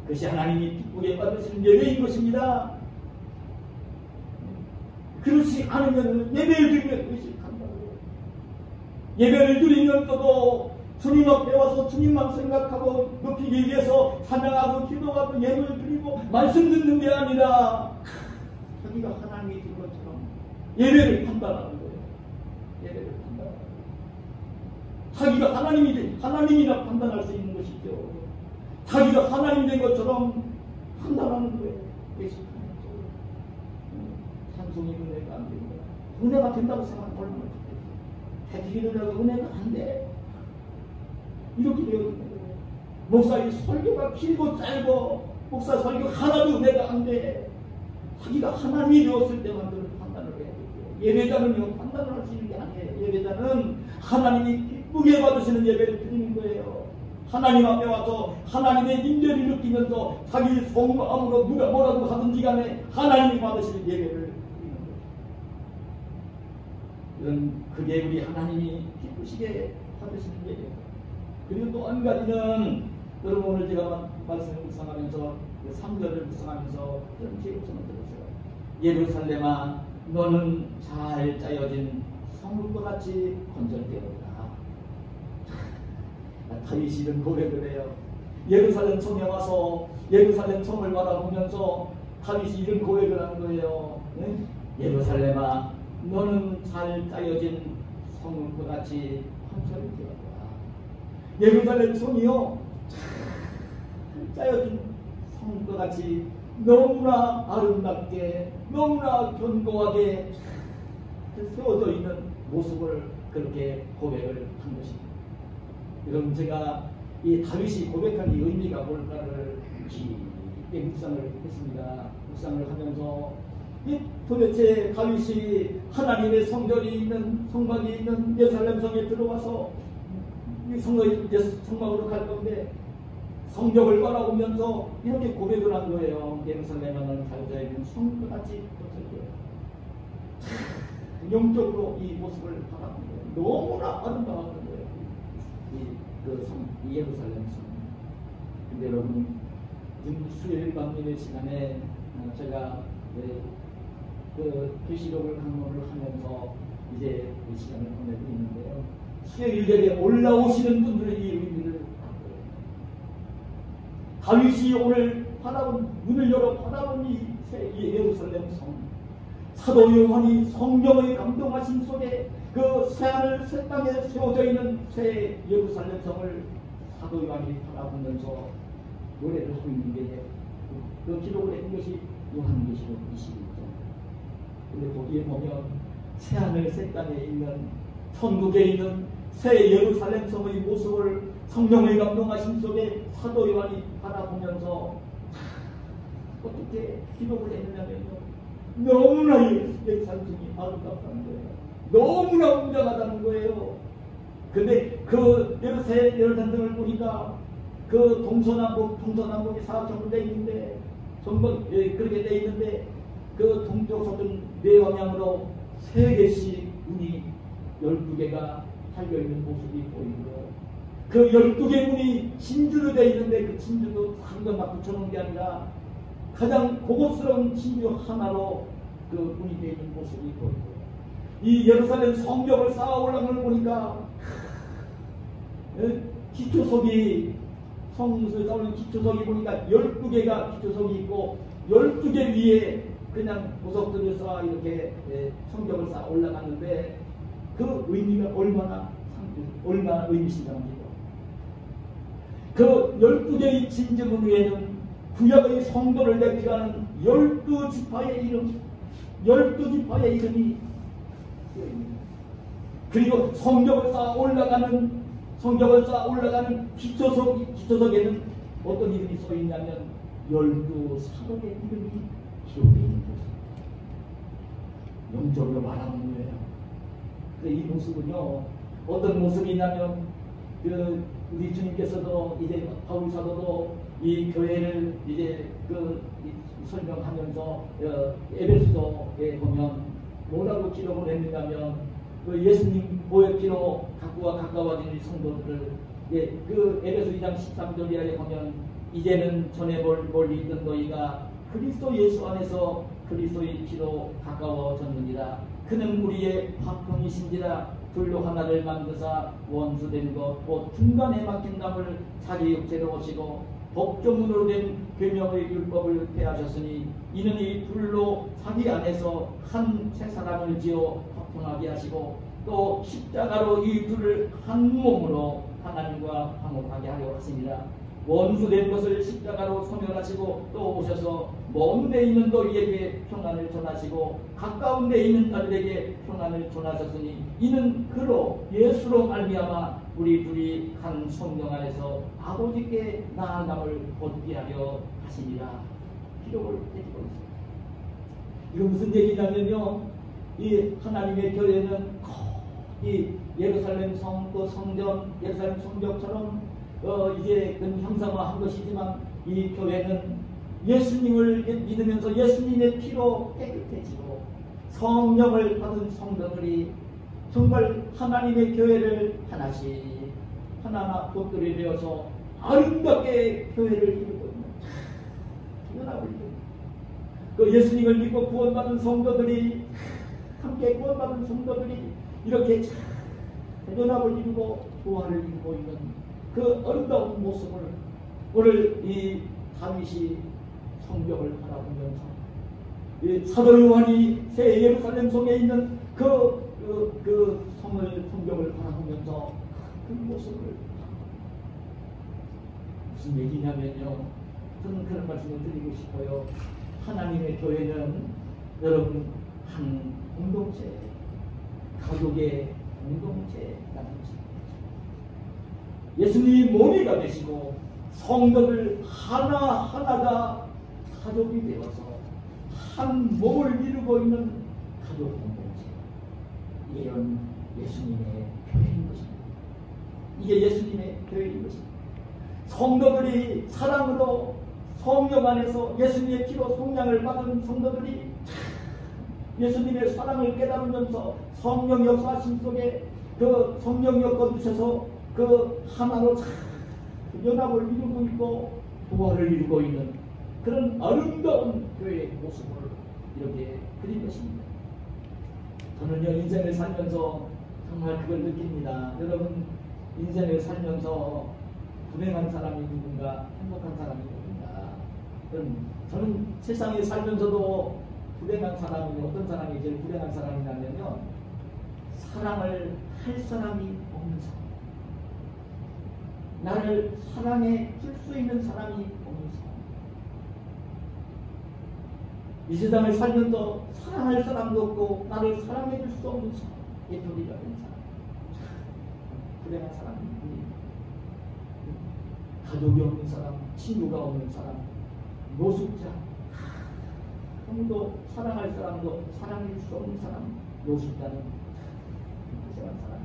그것이 하나님이 기쁘게 받으시는 예배인 것입니다. 그렇지 않으면 예배를 드리면 의식한다고요. 예배를 드리면서도 주님 앞에 와서 주님만 생각하고 높이기 위해서 찬양하고 기도하고 예배를 드리고 말씀 듣는 게 아니라 자기가 하나님이 된 것처럼 예배를 판단하는 거예요. 예배를 판단하는 거예요. 자기가 하나님이라 판단할 수 있는 것이죠. 자기가 하나님 된 것처럼 판단하는 거예요. 찬송이 은혜가 안 됩니다. 은혜가 된다고 생각하면 얼마나 좋겠어요. 대기도라도 은혜가 안 돼. 이렇게 되어있는 거예요. 목사의 설교가 길고 짧고 목사 설교 하나도 은혜가 안 돼. 자기가 하나님이 되었을 때만 그런 판단을 해야 되고요. 예배자는요, 판단을 할 수 있는 게 아니에요. 예배자는 하나님이 기쁘게 받으시는 예배를 드리는 거예요. 하나님 앞에 와서 하나님의 임재를 느끼면서 자기 속마음으로 누가 뭐라고 하든지 간에 하나님이 받으시는 예배를 드리는 거예요. 이런 그게 우리 하나님이 기쁘시게 받으시는 예배예요. 그리고 또 한 가지는 여러분 오늘 제가 말씀을 묵상하면서 3절을 묵상하면서 그런 제목을 들었어요. 예루살렘아 너는 잘 짜여진 성읍과 같이 건설되었다. 다윗이 이런 고백을 해요. 예루살렘 성에 와서 예루살렘 성을 바라보면서 다윗이 이런 고백을 하는 거예요. 네? 예루살렘아 너는 잘 짜여진 성읍과 같이 건설되었다. 예루살렘 성이요 잘 짜여진 성과 같이 너무나 아름답게 너무나 견고하게 세워져 있는 모습을 그렇게 고백을 한 것입니다. 여러분 제가 이 다윗이 고백한 이 의미가 뭘까를 깊게 묵상을 했습니다. 묵상을 하면서 도대체 다윗이 하나님의 성전이 있는 성막이 있는 예루살렘 성에 들어와서 이 성막으로 갈 건데 성벽을 바라보면서 이렇게 고백을 한 거예요. 예루살렘은 자유자에 있는 성같이 영적으로 이 모습을 바라본 거예요. 너무나 아름다웠던 거예요. 이 예루살렘 성. 근데 여러분, 수요일 밤 예배 시간에 제가 그 계시록을 강론을 하면서 이제 이 시간을 보내고 있는데요. 수요일 예배에 올라오시는 분들의 이 의미를 알고요. 다윗이 오늘 문을 열어 바라본 이 예루살렘 성, 사도 요한이 성령의 감동하심 속에 그 새하늘 새 땅에 세워져 있는 새 예루살렘 성을 사도 요한이 바라보면서 노래를 하고 있는 게 그 기록을 했던 것이 요한계시록 21장. 근데 거기에 보면 새하늘 새 땅에 있는 천국에 있는 새 예루살렘 성의 모습을 성령의 감동하심 속에 사도 요한이 바라보면서 어떻게 기록을 했느냐면요, 너무나 예루살렘 성이 아름답다는 거예요. 너무나 웅장하다는 거예요. 근데 그 예루살렘 성을 보니까 그 동서남북이 사각형으로 되어 있는데 전부 그렇게 되어 있는데 그 동쪽 서쪽 네 방향으로 3개씩 문이 12개가 달려있는 모습이 보이고요. 그 12개 문이 진주로 되어 있는데 그 진주도 한번 막 붙여놓은 게 아니라 가장 고급스러운 진주 하나로 그 문이 되어 있는 모습이 보이고요. 이 예루살렘 성벽을 쌓아 올라가는 걸 보니까 기초석이 성문을 쌓는 기초석이 보니까 12개가 기초석이 있고 12개 위에 그냥 보석들을 쌓아 이렇게 성벽을 쌓아 올라가는데 그 의미가 얼마나 의미심장합니까? 그 12개의 진주문 위에는 구약의 성도를 대표하는 12지파의 이름, 12지파의 이름이 그리고 성벽을 쌓아 올라가는 기초석에는 어떤 이름이 써 있냐면 12사도의 이름이 기록되어 있는 것입니다. 영적으로 말하는 거예요. 이 모습은요, 어떤 모습이냐면 우리 주님께서도 이제 바울 사도도 이 교회를 이제 설명하면서 에베소서에 보면 뭐라고 기록을 했느냐면 예수님 보혈 피로 가까워진 성도들을 그 에베소 2장 13절 이하에 보면 이제는 전에 멀리 있던 너희가 그리스도 예수 안에서 그리스도의 피로 가까워졌느니라. 그는 우리의 화평이신지라. 둘로 하나를 만드사 원수된 것 곧 중간에 막힌 담을 자기 육체로 오시고 법조문으로 된 계명의 율법을 폐하셨으니 이는 이 둘로 자기 안에서 한 새 사람을 지어 화평하게 하시고 또 십자가로 이 둘을 한 몸으로 하나님과 화목하게 하려 하시니라. 원수된 것을 십자가로 소멸하시고 또 오셔서 먼 데 있는 너희에게 평안을 전하시고 가까운 데 있는 자들에게 평안을 전하셨으니 이는 그로 예수로 말미암아 우리 둘이 한 성령 안에서 아버지께 나아감을 얻게 하려 하시니라. 기록을 해주고 있습니다. 이거 무슨 얘기냐면요, 이 하나님의 교회는 이 예루살렘 그 성전, 예루살렘 성벽처럼 이제 그 형상화한 것이지만 이 교회는 예수님을 믿으면서 예수님의 피로 깨끗해지고 성령을 받은 성도들이 정말 하나님의 교회를 하나하나 꽃들이 되어서 아름답게 교회를 이루고 있는 그 예수님을 믿고 구원받은 성도들이 함께 구원받은 성도들이 이렇게 연합을 이루고 조화를 이루고 있는 그 아름다운 모습을 오늘 이 다윗이 성벽을 바라보면서 사도 요한이 새 예루살렘 성에 있는 그 성벽을 바라보면서 그 모습을 무슨 얘기냐면요, 저는 그런 말씀을 드리고 싶어요. 하나님의 교회는 여러분 한 공동체, 가족의 공동체라는 것입니다. 예수님이 몸이가 되시고 성도들 하나하나가 가족이 되어서 한 몸을 이루고 있는 가족 공동체. 이런 예수님의 교회인 것입니다. 이게 예수님의 교회인 것입니다. 성도들이 사랑으로 성령 안에서 예수님의 피로 속량을 받은 성도들이 예수님의 사랑을 깨달으면서 성령 역사심 속에 그 성령력 거두셔서 그 하나로 연합을 이루고 있고 부활을 이루고 있는 그런 아름다운 교회의 모습을 이렇게 그린 것입니다. 저는요, 인생을 살면서 정말 그걸 느낍니다. 여러분, 인생을 살면서 불행한 사람이 누군가, 행복한 사람이 누군가. 저는 세상에 살면서도 불행한 사람이, 어떤 사람이 제일 불행한 사람이냐면요, 사랑을 할 사람이 없는 사람. 나를 사랑해 줄 수 있는 사람이 없는 사람. 이 세상을 살면서 사랑할 사람도 없고 나를 사랑해 줄 수 없는 사람. 애돌이가 된 사람. 불행한 사람이 가족이 없는 사람, 친구가 없는 사람, 노숙자, 아무도 사랑할 사람도 사랑해 줄 수 없는 사람, 노숙자는 불쌍한 사람.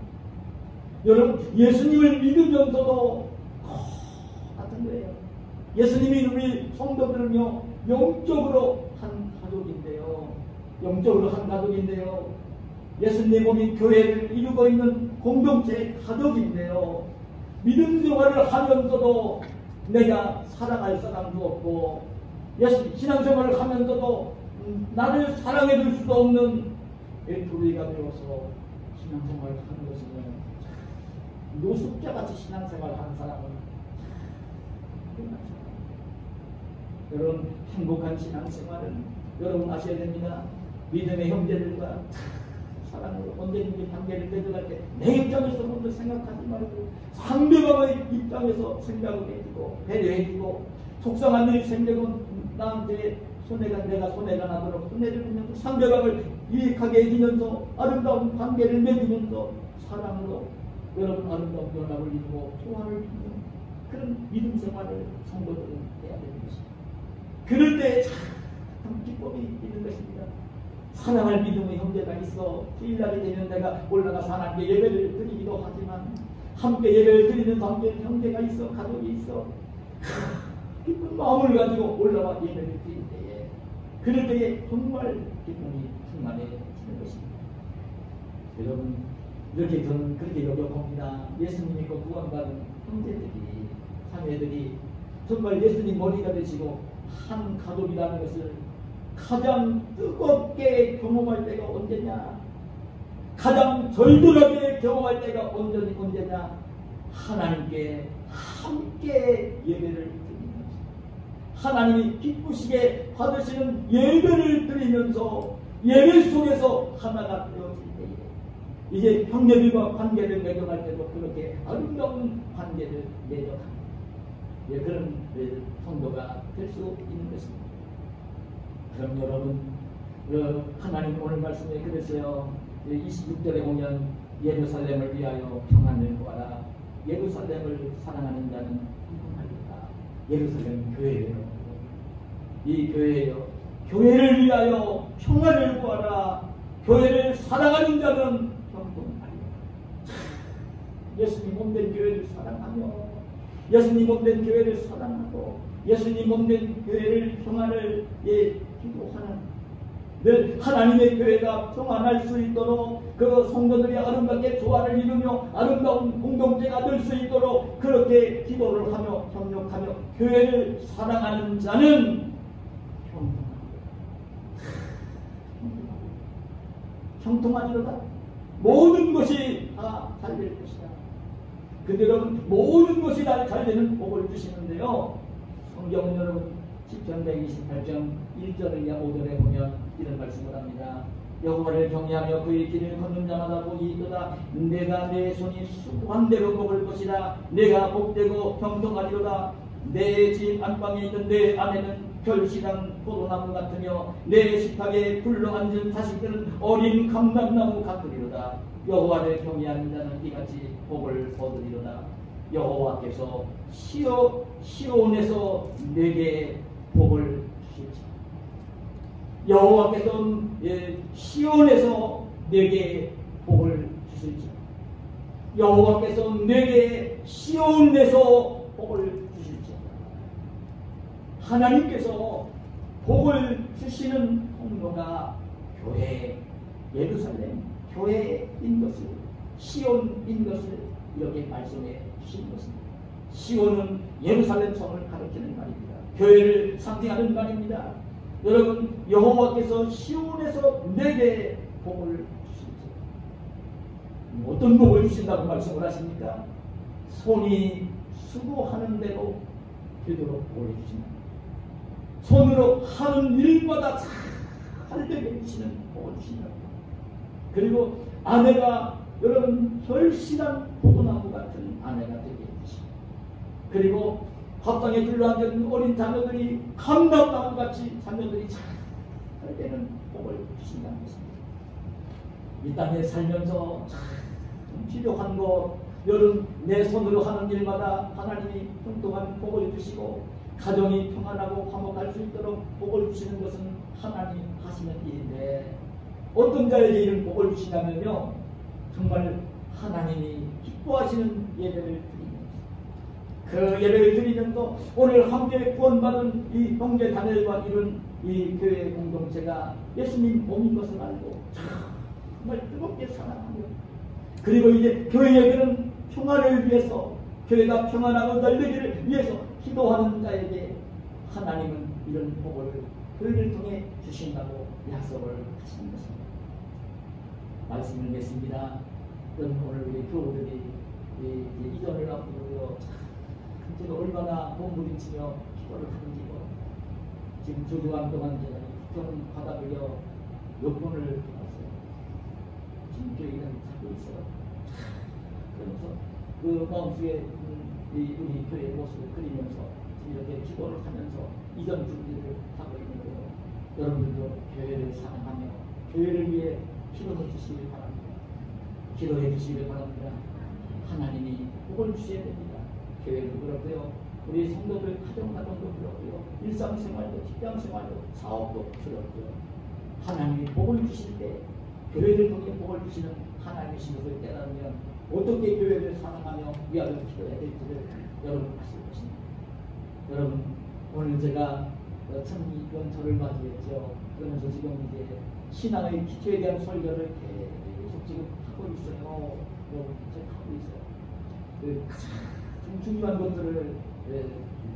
여러분, 예수님을 믿으면서도 같은 거예요. 예수님이 우리 성도들은요, 영적으로 한 가족인데요. 영적으로 한 가족인데요. 예수님 몸인 교회를 이루고 있는 공동체 가족인데요. 믿음 생활을 하면서도 내가 사랑할 사람도 없고, 신앙생활을 하면서도 나를 사랑해 줄 수도 없는 애토리가 되어서 신앙생활을 하는 것이면 노숙자같이 신앙생활을 하는 사람은 여러분, 행복한 신앙생활은 여러분 아셔야 됩니다. 믿음의 형제들과 사랑으로 언제든지 관계를 맺어갈 때 내 입장에서 먼저 생각하지 말고 상대방의 입장에서 생각을 해주고 배려해주고, 속상한 일이 생기면 나한테 내가 손해가 나도록 손해를 주면서 상대방을 유익하게 해주면서 아름다운 관계를 맺으면서 사랑으로 여러분 아름다운 연합을 이루고 조화를 이루는 그런 믿음 생활을 성도들은 해야 되는 것입니다. 그럴 때 참 기쁨이 있는 것입니다. 사랑할 믿음의 형제가 있어 주일날이 되면 내가 올라가서 하나님께 예배를 드리기도 하지만 함께 예배를 드리는 형제가 있어, 가족이 있어, 기쁜 마음을 가지고 올라와 예배를 드릴 때에, 그럴 때에 정말 기쁨이 충만해지는 것입니다. 여러분, 이렇게 저는 그렇게 여겨봅니다. 예수님 믿고 구원받은 형제들이, 자매들이 정말 예수님 머리가 되시고 한 가족이라는 것을 가장 뜨겁게 경험할 때가 언제냐? 가장 절절하게 경험할 때가 언제냐? 하나님께 함께 예배를 드리면서, 하나님이 기쁘시게 받으시는 예배를 드리면서 예배 속에서 하나가 되어질 때에, 이제 형제들과 관계를 맺어갈 때도 그렇게 아름다운 관계를 맺어가는 그런 성도가 될 수 있는 것입니다. 그럼 여러분, 하나님 오늘 말씀에 그랬어요. 26절에 보면 예루살렘을 위하여 평안을 구하라. 예루살렘을 사랑하는 자는 평안하리라. 예루살렘 교회예요. 이 교회예요. 교회를 위하여 평안을 구하라. 교회를 사랑하는 자는 평안하리라. 예수님 몸된 교회를 사랑하며, 예수님 몸된 교회를 사랑하고, 예수님 몸된 교회를 평안을 기도하는, 늘 하나님의 교회가 평안할 수 있도록, 그 성도들이 아름답게 조화를 이루며 아름다운 공동체가 될 수 있도록 그렇게 기도를 하며 협력하며 교회를 사랑하는 자는 형통하리로다. 모든 것이 다 잘 될 것이다. 근데 여러분, 모든 것이 다 잘 되는 복을 주시는데요, 성경은 여러분 10편 128편 1절이나 5절에 보면 이런 말씀을 합니다. 여호와를 경외하며 그의 길을 걷는 자마다 복이 있도다. 내가 내 손이 수고한 대로 먹을 것이라. 내가 복되고 형통하리로다. 내 집 안방에 있는 내 아내는 결실한 포도나무 같으며 내 식탁에 굴러앉은 자식들은 어린 감람나무 같으리로다. 여호와를 경외하는 자는 이같이 복을 얻으리로다. 여호와께서 시온에서 내게 복을 주실지어다. 여호와께서 시온에서 내게 복을 주실지. 여호와께서 내게 시온에서 복을 주실지. 하나님께서 복을 주시는 통로가 교회, 예루살렘 교회인 것을, 시온인 것을 이렇게 말씀해 주신 것입니다. 시온은 예루살렘 성을 가리키는 말입니다. 교회를 상징하는 말입니다. 여러분, 여호와께서 시온에서 내게 복을 주실지. 어떤 복을 주신다고 말씀을 하십니까? 손이 수고하는 대로 되도록 복을 주신다. 손으로 하는 일마다 잘 되게 해주시는 복을 주신다. 그리고 아내가 여러분 절실한 포도나무 같은 아내가 되게 해주시고, 그리고 밥상에 둘러앉은 어린 자녀들이 감람나무 같이 자녀들이 잘 되는 복을 주신다는 것입니다. 이 땅에 살면서 참 필요한 것, 여러분 내 손으로 하는 일마다 하나님이 평동한 복을 주시고 가정이 평안하고 화목할 수 있도록 복을 주시는 것은 하나님 하시는 일인데, 어떤 자에게 이런 복을 주시냐면요, 정말 하나님이 기뻐하시는 예배를 드리면서, 그 예배를 드리면서 오늘 함께 구원받은 이 형제 자매들과 이룬 이 교회 공동체가 예수님 몸인 것을 알고 정말 뜨겁게 사랑하며, 그리고 이제 교회 예배는 평안을 위해서, 교회가 평안하고 널리기를 위해서 기도하는 자에게 하나님은 이런 복을 교회를 통해 주신다고 약속을 하시는 것입니다. 말씀을 맺습니다. 오늘 우리 교우들이 이전을 앞두고 제가 얼마나 몸부림치며 기도를 하는지요. 지금 2주간 동안 제가 좀 바닥을요 몇 번을 돌았어요. 지금 교회는 찾고 있어요. 그러면서 그 마음속에 우리 교회의 모습을 그리면서 이렇게 기도를 하면서 이전 준비를 하고 있는데요. 여러분들도 교회를 사랑하며 교회를 위해 기도해 주시길 바랍니다. 기도해 주시길 바랍니다. 하나님이 복을 주셔야 됩니다. 교회도 그렇고요, 우리 성도들 가정도 그렇고요, 일상생활도 직장생활도 사업도 그렇고요. 하나님이 복을 주실 때 교회를 통해 복을 주시는 하나님이신 것을 깨달으면 어떻게 교회를 사랑하며 위하여 기도해야 될지를 여러분 아실 것입니다. 여러분, 오늘 제가 천기견절을 맞이했죠. 그러면서 지금 이제 신앙의 기초에 대한 설교를 계속 지금 하고 있어요. 여러분, 제가 하고 있어요. 그 가장 중요한 것들을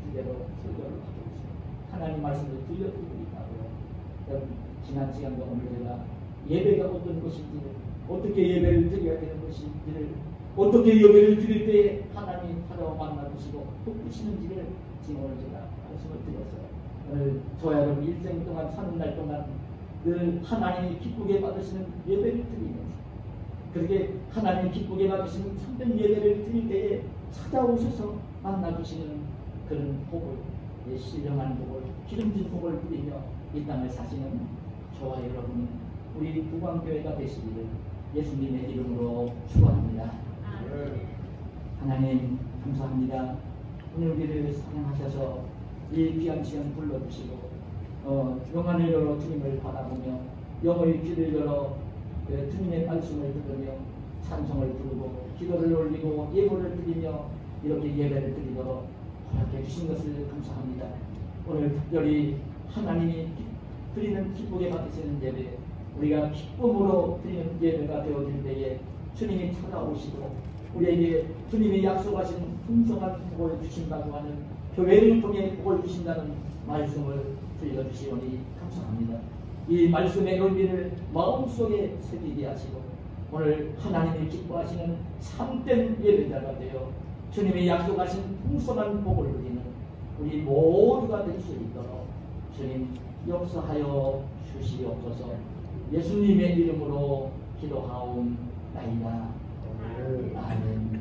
주제로 설교를 하고 있어요. 하나님 말씀을 들려드리고 있다고요. 여러분, 지난 시간과 오늘 제가 예배가 어떤 것인지를, 어떻게 예배를 드려야 되는 것인지를, 어떻게 예배를 드릴 때 하나님이 찾아와 만나주시고 돕으시는지를 지금 오늘 제가 말씀을 드렸어요. 오늘 저와 여러분 일생 동안 사는 날 동안 늘 하나님이 기쁘게 받으시는 예배를 드리면서, 그렇게 하나님이 기쁘게 받으시는 참된 예배를 드릴 때에 찾아오셔서 만나주시는 그런 복을, 신령한 복을, 기름진 복을 드리며 이 땅을 사시는 저와 여러분, 우리 부광교회가 되시기를 예수님의 이름으로 축원합니다. 하나님 감사합니다. 오늘 우리를 사랑하셔서 이 귀한 시간 불러주시고 영안을 열어 주님을 바라보며 영의 귀를 열어 주님의 말씀을 들으며 찬송을 부르고 기도를 올리고 예물을 드리며 이렇게 예배를 드리도록 허락해 주신 것을 감사합니다. 오늘 특별히 하나님이 드리는 기쁘게 받으시는 예배, 우리가 기쁨으로 드리는 예배가 되어질 때에 주님이 찾아오시고 우리에게 주님이 약속하신 풍성한 복을 주신다고 하는, 교회를 통해 복을 주신다는 말씀을 들려주시오니 감사합니다. 이 말씀의 의미를 마음속에 새기게 하시고 오늘 하나님이 기뻐하시는 참된 예배자가 되어 주님이 약속하신 풍성한 복을 누리는 우리 모두가 될 수 있도록 주님 역사하여 주시옵소서. 예수님의 이름으로 기도하옵나이다. 아멘.